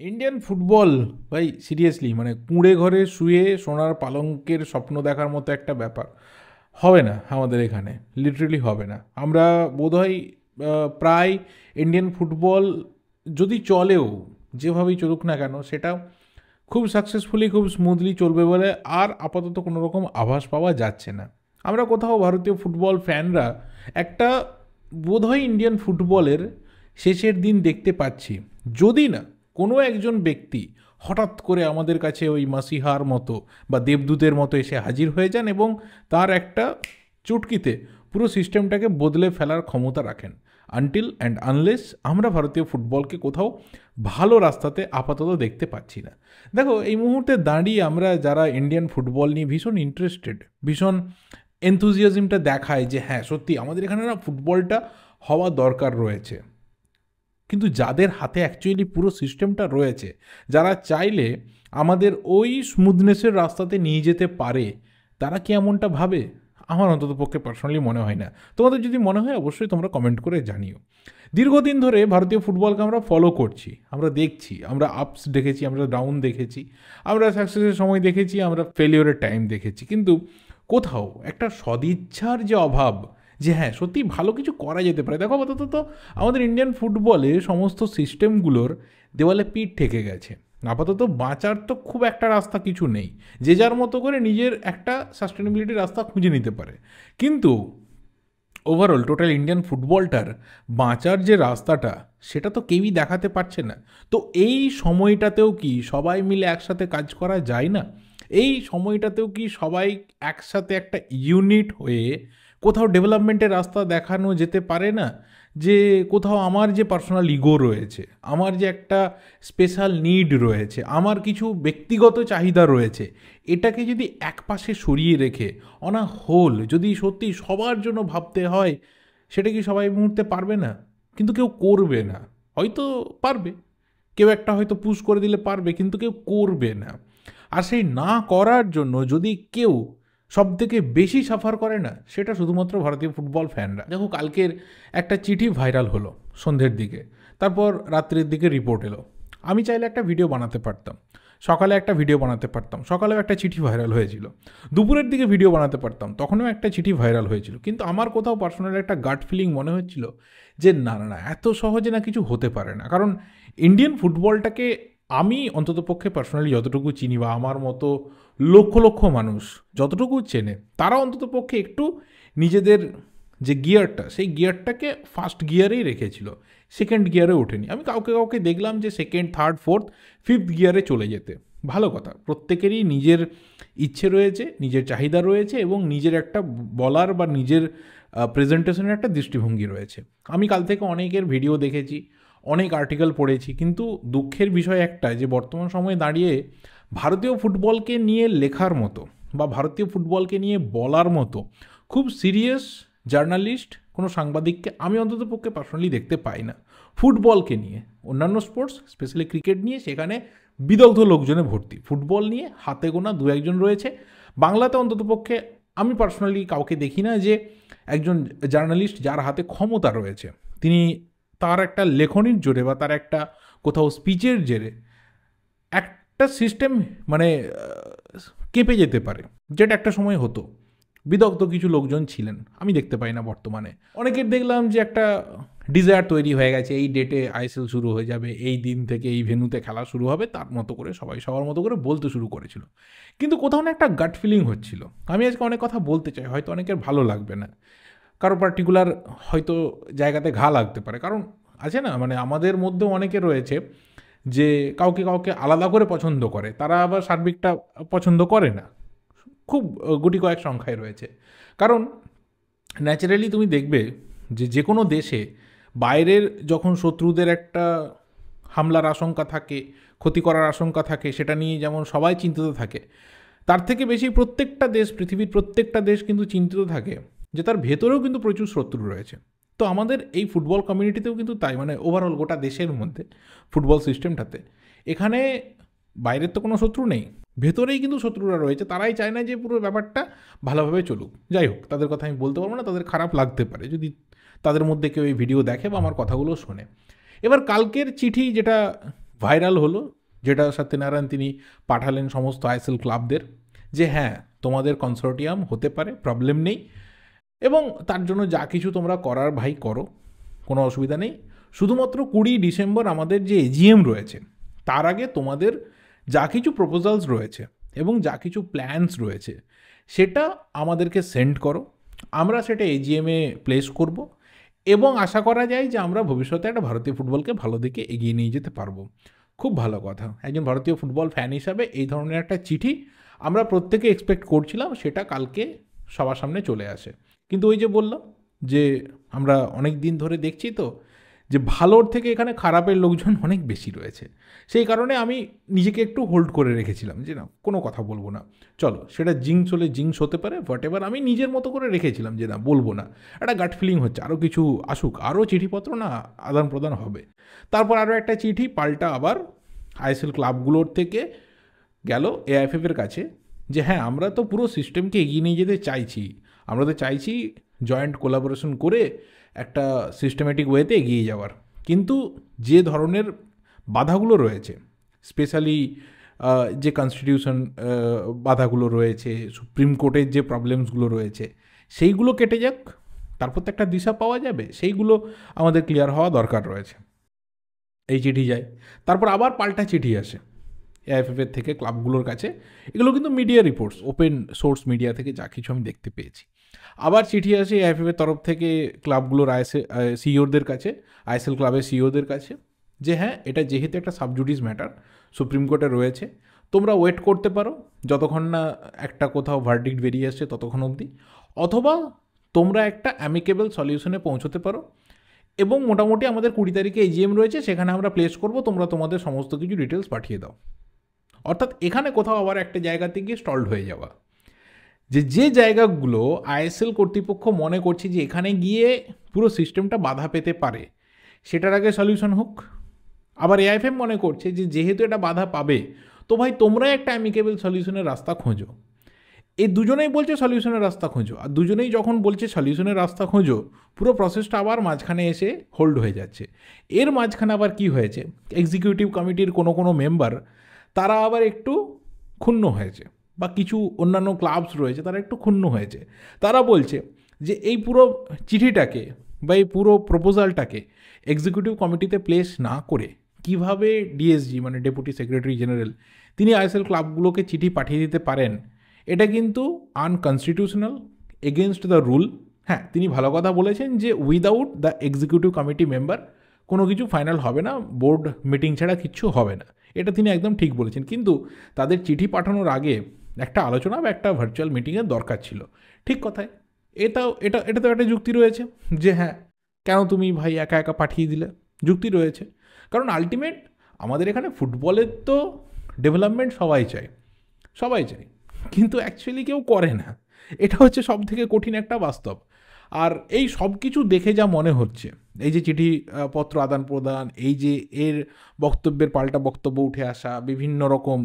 Indian football ভাই seriously মানে কুঁড়ে ঘরে শুয়ে সোনার পালঙ্কের স্বপ্ন দেখার মতো একটা ব্যাপার হবে না আমাদের এখানে, লিটারেলি হবে না। আমরা বোধহয় প্রায় ইন্ডিয়ান ফুটবল যদি চলেও, যেভাবেই চলুক না কেন, সেটা খুব সাকসেসফুলি খুব স্মুথলি চলবে বলে আর আপাতত কোনো রকম আভাস পাওয়া যাচ্ছে না। আমরা কোথাও ভারতীয় ফুটবল ফ্যানরা একটা বোধহয় ইন্ডিয়ান ফুটবলের শেষের দিন দেখতে পাচ্ছি, যদি না কোনো একজন ব্যক্তি হঠাৎ করে আমাদের কাছে ওই মাসিহার মতো বা দেবদূতের মতো এসে হাজির হয়ে যান এবং তার একটা চুটকিতে পুরো সিস্টেমটাকে বদলে ফেলার ক্ষমতা রাখেন। আনটিল অ্যান্ড আনলেস আমরা ভারতীয় ফুটবলকে কোথাও ভালো রাস্তাতে আপাতত দেখতে পাচ্ছি না। দেখো, এই মুহূর্তে দাঁড়িয়ে আমরা যারা ইন্ডিয়ান ফুটবল নিয়ে ভীষণ ইন্টারেস্টেড, ভীষণ এনথুজিয়াজমটা দেখায় যে হ্যাঁ সত্যি আমাদের এখানে না ফুটবলটা হওয়া দরকার রয়েছে, কিন্তু যাদের হাতে অ্যাকচুয়ালি পুরো সিস্টেমটা রয়েছে, যারা চাইলে আমাদের ওই স্মুথনেসের রাস্তাতে নিয়ে যেতে পারে, তারা কি এমনটা ভাবে? আমার অন্তত পক্ষে পার্সোনালি মনে হয় না। তোমাদের যদি মনে হয় অবশ্যই তোমরা কমেন্ট করে জানিও। দীর্ঘদিন ধরে ভারতীয় ফুটবলকে আমরা ফলো করছি, আমরা দেখছি, আমরা আপস দেখেছি, আমরা ডাউন দেখেছি, আমরা সাকসেসের সময় দেখেছি, আমরা ফেলিওরের টাইম দেখেছি, কিন্তু কোথাও একটা সদিচ্ছার যে অভাব, যে হ্যাঁ সত্যি ভালো কিছু করা যেতে পারে। দেখো আপাতত তো আমাদের ইন্ডিয়ান ফুটবলে সমস্ত সিস্টেমগুলোর দেওয়ালে পিঠ ঠেকে গেছে। আপাতত বাঁচার তো খুব একটা রাস্তা কিছু নেই, যে যার মতো করে নিজের একটা সাস্টেনেবিলিটির রাস্তা খুঁজে নিতে পারে, কিন্তু ওভারঅল টোটাল ইন্ডিয়ান ফুটবলটার বাঁচার যে রাস্তাটা, সেটা তো কেউই দেখাতে পারছে না। তো এই সময়টাতেও কি সবাই মিলে একসাথে কাজ করা যায় না? এই সময়টাতেও কি সবাই একসাথে একটা ইউনিট হয়ে কোথাও ডেভেলপমেন্টের রাস্তা দেখানো যেতে পারে না? যে কোথাও আমার যে পার্সোনাল ইগো রয়েছে, আমার যে একটা স্পেশাল নিড রয়েছে, আমার কিছু ব্যক্তিগত চাহিদা রয়েছে, এটাকে যদি একপাশে সরিয়ে রেখে অন আ হোল যদি সত্যি সবার জন্য ভাবতে হয়, সেটা কি সবাই এই মুহূর্তে পারবে না? কিন্তু কেউ করবে না। হয়তো পারবে, কেউ একটা হয়তো পুশ করে দিলে পারবে, কিন্তু কেউ করবে না। আর সেই না করার জন্য যদি কেউ সবথেকে বেশি সাফার করে না, সেটা শুধুমাত্র ভারতীয় ফুটবল ফ্যানরা। দেখো, কালকের একটা চিঠি ভাইরাল হলো সন্ধ্যের দিকে, তারপর রাত্রের দিকে রিপোর্ট এলো। আমি চাইলে একটা ভিডিও বানাতে পারতাম, সকালে একটা ভিডিও বানাতে পারতাম, সকালেও একটা চিঠি ভাইরাল হয়েছিল, দুপুরের দিকে ভিডিও বানাতে পারতাম, তখনও একটা চিঠি ভাইরাল হয়েছিল। কিন্তু আমার কোথাও পার্সোনাল একটা গাট ফিলিং মনে হচ্ছিল যে না না না, এত সহজে না কিছু হতে পারে না। কারণ ইন্ডিয়ান ফুটবলটাকে আমি অন্ততপক্ষে পার্সোনালি যতটুকু চিনি, বা আমার মতো লক্ষ লক্ষ মানুষ যতটুকু চেনে, তারা অন্ততপক্ষে একটু নিজেদের যে গিয়ারটা, সেই গিয়ারটাকে ফার্স্ট গিয়ারেই রেখেছিল, সেকেন্ড গিয়ারে ওঠেনি। আমি কাউকে কাউকে দেখলাম যে সেকেন্ড, থার্ড, ফোর্থ, ফিফথ গিয়ারে চলে যেতে। ভালো কথা, প্রত্যেকেরই নিজের ইচ্ছে রয়েছে, নিজের চাহিদা রয়েছে, এবং নিজের একটা বলার বা নিজের প্রেজেন্টেশনের একটা দৃষ্টিভঙ্গি রয়েছে। আমি কাল থেকে অনেকের ভিডিও দেখেছি, অনেক আর্টিকেল পড়েছি, কিন্তু দুঃখের বিষয় একটা, যে বর্তমান সময়ে দাঁড়িয়ে ভারতীয় ফুটবলকে নিয়ে লেখার মতো বা ভারতীয় ফুটবলকে নিয়ে বলার মতো খুব সিরিয়াস জার্নালিস্ট কোনো সাংবাদিককে আমি অন্তত পক্ষে পার্সোনালি দেখতে পাই না। ফুটবলকে নিয়ে, অন্যান্য স্পোর্টস স্পেশালি ক্রিকেট নিয়ে সেখানে বিদগ্ধ লোকজনে ভর্তি, ফুটবল নিয়ে হাতে গোনা দু একজন রয়েছে। বাংলাতে অন্তত পক্ষে আমি পার্সোনালি কাউকে দেখি না যে একজন জার্নালিস্ট যার হাতে ক্ষমতা রয়েছে, তিনি তার একটা লেখনির জোরে বা তার একটা কোথাও স্পিচের জেরে একটা সিস্টেম মানে কেঁপে যেতে পারে, যেটা একটা সময় হতো। বিদগ্ধ কিছু লোকজন ছিলেন, আমি দেখতে পাই না বর্তমানে। অনেকের দেখলাম যে একটা ডিজায়ার তৈরি হয়ে গেছে, এই ডেটে আইএসএল শুরু হয়ে যাবে, এই দিন থেকে এই ভেন্যুতে খেলা শুরু হবে, তার মতো করে সবাই সবার মতো করে বলতে শুরু করেছিল। কিন্তু কোথাও না একটা গাট ফিলিং হচ্ছিল। আমি আজকে অনেক কথা বলতে চাই, হয়তো অনেকের ভালো লাগবে না, কারো পার্টিকুলার হয়তো জায়গাতে ঘা লাগতে পারে। কারণ আছে না, মানে আমাদের মধ্যেও অনেকে রয়েছে যে কাউকে কাউকে আলাদা করে পছন্দ করে, তারা আবার সার্বিকটা পছন্দ করে না। খুব গুটি কয়েক সংখ্যায় রয়েছে। কারণ ন্যাচারালি তুমি দেখবে যে যে কোনো দেশে বাইরের যখন শত্রুদের একটা হামলার আশঙ্কা থাকে, ক্ষতি করার আশঙ্কা থাকে, সেটা নিয়ে যেমন সবাই চিন্তিত থাকে, তার থেকে বেশি প্রত্যেকটা দেশ, পৃথিবীর প্রত্যেকটা দেশ কিন্তু চিন্তিত থাকে যে তার ভেতরেও কিন্তু প্রচুর শত্রু রয়েছে। তো আমাদের এই ফুটবল কমিউনিটিতেও কিন্তু তাই, মানে ওভারঅল গোটা দেশের মধ্যে ফুটবল সিস্টেমটাতে এখানে বাইরের তো কোনো শত্রু নেই, ভেতরেই কিন্তু শত্রুরা রয়েছে। তারাই চায় না যে পুরো ব্যাপারটা ভালোভাবে চলুক। যাই হোক, তাদের কথা আমি বলতে পারবো না, তাদের খারাপ লাগতে পারে যদি তাদের মধ্যে কেউ এই ভিডিও দেখে বা আমার কথাগুলো শোনে। এবার কালকের চিঠি যেটা ভাইরাল হলো, যেটা সত্যনারায়ণ তিনি পাঠালেন সমস্ত আইএসএল ক্লাবদের যে হ্যাঁ তোমাদের কনসোর্টিয়াম হতে পারে, প্রবলেম নেই, এবং তার জন্য যা কিছু তোমরা করার ভাই করো, কোনো অসুবিধা নেই। শুধুমাত্র 20 ডিসেম্বর আমাদের যে এজিএম রয়েছে তার আগে তোমাদের যা কিছু প্রপোজালস রয়েছে এবং যা কিছু প্ল্যানস রয়েছে সেটা আমাদেরকে সেন্ড করো, আমরা সেটা এজিএমে প্লেস করব, এবং আশা করা যায় যে আমরা ভবিষ্যতে একটা ভারতীয় ফুটবলকে ভালো দিকে এগিয়ে নিয়ে যেতে পারবো। খুব ভালো কথা, একজন ভারতীয় ফুটবল ফ্যান হিসাবে এই ধরনের একটা চিঠি আমরা প্রত্যেকে এক্সপেক্ট করছিলাম, সেটা কালকে সবার সামনে চলে আসে। কিন্তু ওই যে বললাম যে আমরা অনেক দিন ধরে দেখছি তো যে ভালোর থেকে এখানে খারাপের লোকজন অনেক বেশি রয়েছে, সেই কারণে আমি নিজেকে একটু হোল্ড করে রেখেছিলাম যে না কোনো কথা বলবো না, চলো সেটা জিংস হলে জিংস হতে পারে, হোয়াট এভার, আমি নিজের মতো করে রেখেছিলাম যে না বলবো না, একটা গাট ফিলিং হচ্ছে আরও কিছু আসুক, আরও চিঠিপত্র না আদান প্রদান হবে। তারপর আরও একটা চিঠি পাল্টা আবার আইএসএল ক্লাবগুলোর থেকে গেল এআইএফএফের কাছে যে হ্যাঁ আমরা তো পুরো সিস্টেমকে এগিয়ে নিয়ে যেতে চাইছি, আমরা তো চাইছি জয়েন্ট কোলাবোরেশন করে একটা সিস্টেমেটিক ওয়েতে এগিয়ে যাওয়ার, কিন্তু যে ধরনের বাধাগুলো রয়েছে, স্পেশালি যে কনস্টিটিউশন বাধাগুলো রয়েছে, সুপ্রিম কোর্টের যে প্রবলেমসগুলো রয়েছে, সেইগুলো কেটে যাক, তারপর তো একটা দিশা পাওয়া যাবে, সেইগুলো আমাদের ক্লিয়ার হওয়া দরকার রয়েছে। এই চিঠি যায়, তারপর আবার পাল্টা চিঠি আসে এআইএফএফের থেকে ক্লাবগুলোর কাছে, এগুলো কিন্তু media reports, open source media থেকে যা কিছু আমি দেখতে পেয়েছি। আবার চিঠি আসে এআইএফএফের তরফ থেকে ক্লাবগুলোর সিইওদের কাছে, আইএসএল ক্লাবের সিইওদের কাছে, যে হ্যাঁ এটা যেহেতু একটা সাবজুডিস ম্যাটার সুপ্রিম কোর্টে রয়েছে, তোমরা ওয়েট করতে পারো যতক্ষণ না একটা কোথাও ভার্ডিক্ট বেরিয়ে আসছে ততক্ষণ অবধি, অথবা তোমরা একটা অ্যামিকেবল সলিউশনে পৌঁছতে পারো, এবং মোটামুটি আমাদের 20 তারিখে এজিএম রয়েছে, সেখানে আমরা প্লেস করব, তোমরা তোমাদের সমস্ত কিছু ডিটেলস পাঠিয়ে দাও। অর্থাৎ এখানে কোথাও আবার একটা জায়গাতে গিয়ে স্টলড হয়ে যাওয়া, যে জায়গাগুলো আইএসএল কর্তৃপক্ষ মনে করছে যে এখানে গিয়ে পুরো সিস্টেমটা বাধা পেতে পারে, সেটার আগে সলিউশন হোক। আবার এআইএফএম মনে করছে যে যেহেতু এটা বাধা পাবে, তো ভাই তোমরাই একটা অ্যামিকেবল সলিউশনের রাস্তা খোঁজো। এই দুজনেই বলছে সলিউশনের রাস্তা খোঁজো, আর দুজনেই যখন বলছে সলিউশনের রাস্তা খোঁজো, পুরো প্রসেসটা আবার মাঝখানে এসে হোল্ড হয়ে যাচ্ছে। এর মাঝখানে আবার কি হয়েছে, এক্সিকিউটিভ কমিটির কোনো মেম্বার তারা আবার একটু ক্ষুণ্ণ হয়েছে, বা কিছু অন্যান্য ক্লাবস রয়েছে তারা একটু ক্ষুণ্ণ হয়েছে। তারা বলছে যে এই পুরো চিঠিটাকে বা এই পুরো প্রপোজালটাকে এক্সিকিউটিভ কমিটিতে প্লেস না করে কিভাবে ডিএসজি মানে ডেপুটি সেক্রেটারি জেনারেল তিনি আইএসএল ক্লাবগুলোকে চিঠি পাঠিয়ে দিতে পারেন, এটা কিন্তু আনকনস্টিটিউশনাল, এগেনস্ট দ্য রুল। হ্যাঁ তিনি ভালো কথা বলেছেন যে without the executive committee member কোনো কিছু ফাইনাল হবে না, বোর্ড মিটিং ছাড়া কিচ্ছু হবে না, এটা তিনি একদম ঠিক বলেছেন। কিন্তু তাদের চিঠি পাঠানোর আগে একটা আলোচনা বা একটা ভার্চুয়াল মিটিংয়ের দরকার ছিল, ঠিক কথায়। এটা তো একটা যুক্তি রয়েছে যে হ্যাঁ কেন তুমি ভাই একা একা পাঠিয়ে দিলে, যুক্তি রয়েছে। কারণ আলটিমেট আমাদের এখানে ফুটবলের তো ডেভেলপমেন্ট সবাই চায়, সবাই চায়, কিন্তু অ্যাকচুয়ালি কেউ করে না, এটা হচ্ছে সব থেকে কঠিন একটা বাস্তব। আর এই সব কিছু দেখে যা মনে হচ্ছে, এই যে চিঠি পত্র আদান প্রদান, এই যে এর বক্তব্যের পাল্টা বক্তব্য উঠে আসা, বিভিন্ন রকম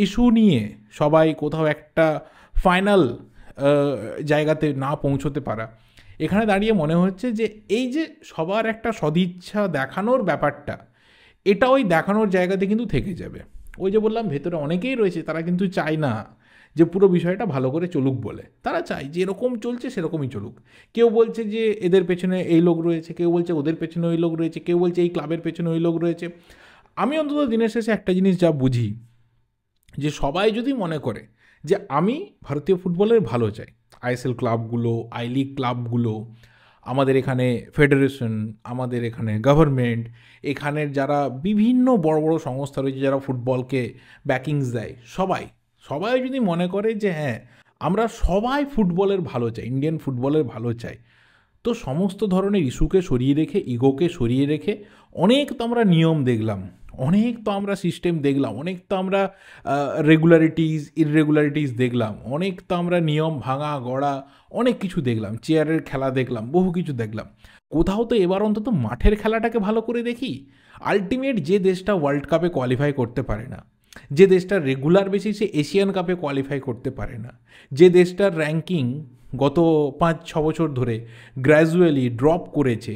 ইস্যু নিয়ে সবাই কোথাও একটা ফাইনাল জায়গাতে না পৌঁছতে পারা, এখানে দাঁড়িয়ে মনে হচ্ছে যে এই যে সবার একটা সদিচ্ছা দেখানোর ব্যাপারটা, এটা ওই দেখানোর জায়গাতে কিন্তু থেকে যাবে। ওই যে বললাম ভেতরে অনেকেই রয়েছে তারা কিন্তু চায় না যে পুরো বিষয়টা ভালো করে চলুক বলে, তারা চায় যে এরকম চলছে সেরকমই চলুক। কেউ বলছে যে এদের পেছনে এই লোক রয়েছে, কেউ বলছে ওদের পেছনে ওই লোক রয়েছে, কেউ বলছে এই ক্লাবের পেছনে ওই লোক রয়েছে। আমি অন্তত দিনের শেষে একটা জিনিস যা বুঝি, যে সবাই যদি মনে করে যে আমি ভারতীয় ফুটবলের ভালো চাই, আইএসএল ক্লাবগুলো, আই লিগ ক্লাবগুলো, আমাদের এখানে ফেডারেশন, আমাদের এখানে গভর্নমেন্ট, এখানের যারা বিভিন্ন বড় বড় সংস্থা রয়েছে যারা ফুটবলকে ব্যাকিংস দেয়, সবাই সবাই যদি মনে করে যে হ্যাঁ আমরা সবাই ফুটবলের ভালো চাই, ইন্ডিয়ান ফুটবলের ভালো চাই, তো সমস্ত ধরনের ইস্যুকে সরিয়ে রেখে, ইগোকে সরিয়ে রেখে, অনেক তো আমরা নিয়ম দেখলাম, অনেক তো আমরা সিস্টেম দেখলাম, অনেক তো আমরা রেগুলারিটিস ইররেগুলারিটিস দেখলাম, অনেক তো আমরা নিয়ম ভাঙা গড়া অনেক কিছু দেখলাম, চেয়ারের খেলা দেখলাম, বহু কিছু দেখলাম। কোথাও তো এবার অন্তত মাঠের খেলাটাকে ভালো করে দেখি। আলটিমেট যে দেশটা ওয়ার্ল্ড কাপে কোয়ালিফাই করতে পারে না, যে দেশটা রেগুলার বেসিসে এশিয়ান কাপে কোয়ালিফাই করতে পারে না, যে দেশটার র্যাঙ্কিং গত 5-6 বছর ধরে গ্র্যাজুয়ালি ড্রপ করেছে,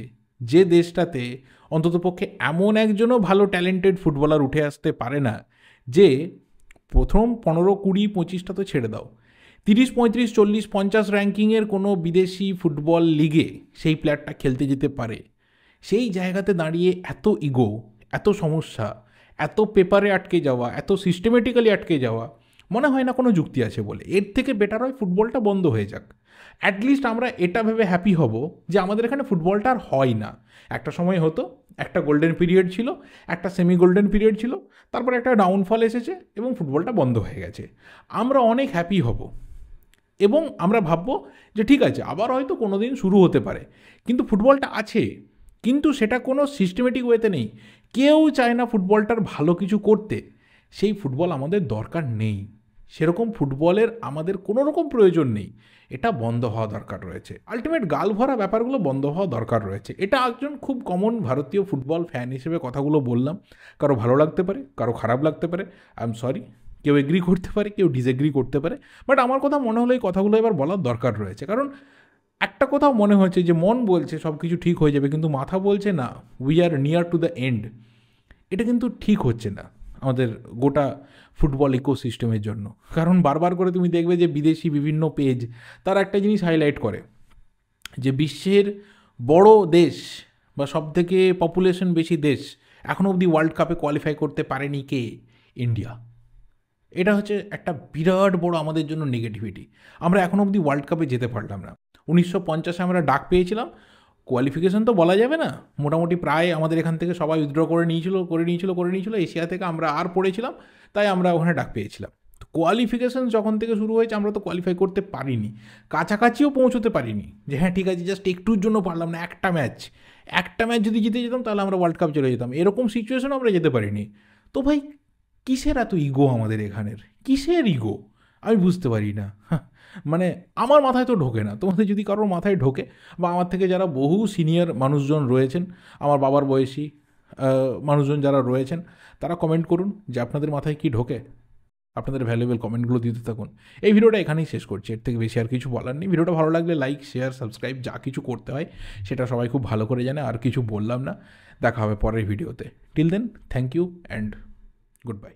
যে দেশটাতে অন্ততপক্ষে এমন একজনও ভালো ট্যালেন্টেড ফুটবলার উঠে আসতে পারে না, যে প্রথম 15, 20, 25টা তো ছেড়ে দাও, 30, 35, 40, 50 র্যাঙ্কিংয়ের কোনো বিদেশি ফুটবল লিগে সেই প্লেয়ারটা খেলতে যেতে পারে, সেই জায়গাতে দাঁড়িয়ে এত ইগো, এত সমস্যা, এত পেপারে আটকে যাওয়া, এত সিস্টেমেটিক্যালি আটকে যাওয়া, মনে হয় না কোনো যুক্তি আছে বলে। এর থেকে বেটার হয় ফুটবলটা বন্ধ হয়ে যাক। অ্যাটলিস্ট আমরা এটা ভেবে হ্যাপি হব যে আমাদের এখানে ফুটবলটা আর হয় না। একটা সময় হতো, একটা গোল্ডেন পিরিয়ড ছিল, একটা সেমি গোল্ডেন পিরিয়ড ছিল, তারপরে একটা ডাউনফল এসেছে এবং ফুটবলটা বন্ধ হয়ে গেছে। আমরা অনেক হ্যাপি হব এবং আমরা ভাববো যে ঠিক আছে, আবার হয়তো কোনো দিন শুরু হতে পারে, কিন্তু ফুটবলটা আছে, কিন্তু সেটা কোনো সিস্টেমেটিক ওয়েতে নেই। কেউ চায় না ফুটবলটার ভালো কিছু করতে। সেই ফুটবল আমাদের দরকার নেই, সেরকম ফুটবলের আমাদের কোনো রকম প্রয়োজন নেই। এটা বন্ধ হওয়া দরকার রয়েছে। আলটিমেট গাল ভরা ব্যাপারগুলো বন্ধ হওয়া দরকার রয়েছে। এটা একজন খুব কমন ভারতীয় ফুটবল ফ্যান হিসেবে কথাগুলো বললাম। কারো ভালো লাগতে পারে, কারো খারাপ লাগতে পারে, আই এম সরি। কেউ এগ্রি করতে পারে, কেউ ডিসএগ্রি করতে পারে, বাট আমার কথা মনে হলো এই কথাগুলো এবার বলার দরকার রয়েছে। কারণ একটা কথাও মনে হচ্ছে যে মন বলছে সব কিছু ঠিক হয়ে যাবে, কিন্তু মাথা বলছে না, we are near to the end. এটা কিন্তু ঠিক হচ্ছে না আমাদের গোটা ফুটবল ইকোসিস্টেমের জন্য। কারণ বারবার করে তুমি দেখবে যে বিদেশি বিভিন্ন পেজ তারা একটা জিনিস হাইলাইট করে, যে বিশ্বের বড় দেশ বা সবথেকে পপুলেশন বেশি দেশ এখনও অবধি ওয়ার্ল্ড কাপে কোয়ালিফাই করতে পারেনি কে? ইন্ডিয়া। এটা হচ্ছে একটা বিরাট বড় আমাদের জন্য নেগেটিভিটি। আমরা এখনও অবধি ওয়ার্ল্ড কাপে যেতে পারলাম না। 1950-এ আমরা ডাক পেয়েছিলাম, কোয়ালিফিকেশন তো বলা যাবে না, মোটামুটি প্রায় আমাদের এখান থেকে সবাই উইথড্র করে নিয়েছিল। এশিয়া থেকে আমরা আর পড়েছিলাম, তাই আমরা ওখানে ডাক পেয়েছিলাম। তো কোয়ালিফিকেশন যখন থেকে শুরু হয়েছে আমরা তো কোয়ালিফাই করতে পারিনি, কাছাকাছিও পৌঁছতে পারিনি, যে হ্যাঁ ঠিক আছে জাস্ট একটুর জন্য পারলাম না। একটা ম্যাচ যদি জিতে যেতাম তাহলে আমরা ওয়ার্ল্ড কাপ চলে যেতাম, এরকম সিচুয়েশনও আমরা যেতে পারিনি। তো ভাই, কিসের এত ইগো আমাদের এখানের? কিসের ইগো আমি বুঝতে পারি না। মানে আমার মাথায় তো ঢোকে না। তোমাদের যদি কারোর মাথায় ঢোকে, বা আমার থেকে যারা বহু সিনিয়র মানুষজন রয়েছেন, আমার বাবার বয়সী মানুষজন যারা রয়েছেন, তারা কমেন্ট করুন যে আপনাদের মাথায় কি ঢোকে। আপনাদের ভ্যালুয়েবল কমেন্টগুলো দিতে থাকুন। এই ভিডিওটা এখানেই শেষ করছি, এর থেকে বেশি আর কিছু বলার নেই। ভিডিওটা ভালো লাগলে লাইক, শেয়ার, সাবস্ক্রাইব যা কিছু করতে হয় সেটা সবাই খুব ভালো করে জানে, আর কিছু বললাম না। দেখা হবে পরের ভিডিওতে। Till then, thank you and good bye.